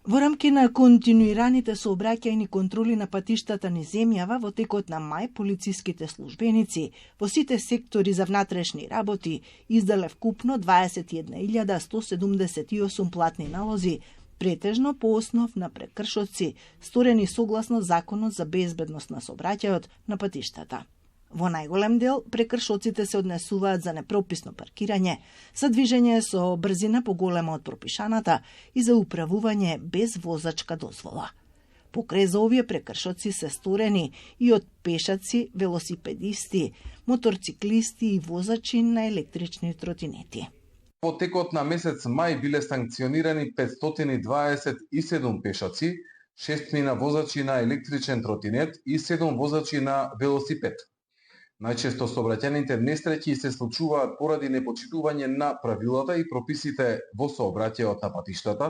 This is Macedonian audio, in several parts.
Во рамки на континуираните сообраќајни контроли на патиштата низ земјава, во текот на мај полициските службеници во сите сектори за внатрешни работи издале вкупно 21.178 платни налози, претежно по основ на прекршоци сторени согласно Законот за безбедност на сообраќајот на патиштата. Во најголем дел, прекршоците се однесуваат за непрописно паркирање, за движење со брзина поголема од пропишаната и за управување без возачка дозвола. Покрај за овие прекршоци се сторени и од пешаци, велосипедисти, моторциклисти и возачи на електрични тротинети. Во текот на месец мај биле санкционирани 527 пешаци, 6 возачи на електричен тротинет и 7 возачи на велосипед. Најчесто сообраќајните несреќи се случуваат поради непочитување на правилата и прописите во сообраќајот на патиштата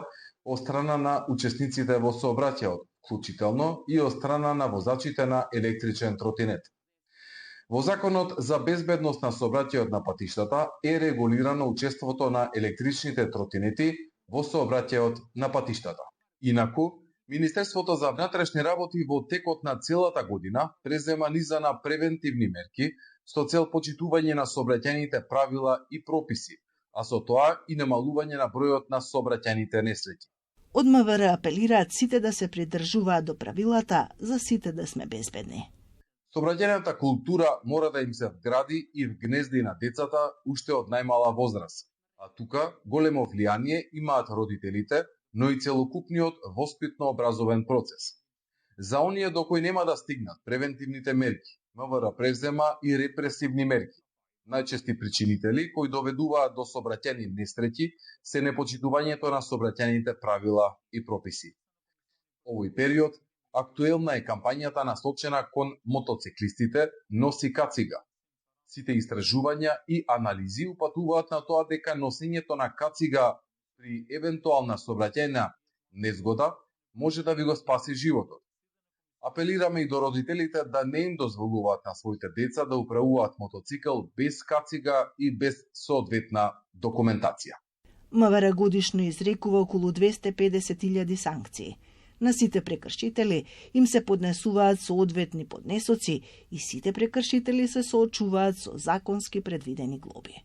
од страна на учесниците во сообраќајот, вклучително и од страна на возачите на електричен тротинет. Во Законот за безбедност на сообраќајот на патиштата е регулирано учеството на електричните тротинети во сообраќајот на патиштата. Инаку, Министерството за внатрешни работи во текот на целата година презема низа на превентивни мерки со цел почитување на сообраќајните правила и прописи, а со тоа и намалување на бројот на сообраќајните несреќи. Од МВР апелираат сите да се придржуваат до правилата за сите да сме безбедни. Сообраќајната култура мора да им се вгради и вгнезди на децата уште од најмала возраст, а тука големо влијание имаат родителите, но и целокупниот воспитно-образовен процес. За оние до кои нема да стигнат превентивните мерки, МВР презема и репресивни мерки. Најчести причинители кои доведуваат до сообраќајни несреќи се непочитувањето на сообраќајните правила и прописи. Овој период актуелна е кампањата насочена кон мотоциклистите "Носи кацига". Сите истражувања и анализи упатуваат на тоа дека носењето на кацига при евентуална сообраќајна незгода може да ви го спаси животот. Апелираме и до родителите да не им дозволуваат на своите деца да управуваат мотоцикл без кацига и без соодветна документација. МВР годишно изрекува околу 250.000 санкции. На сите прекршители им се поднесуваат соодветни поднесоци и сите прекршители се соочуваат со законски предвидени глоби.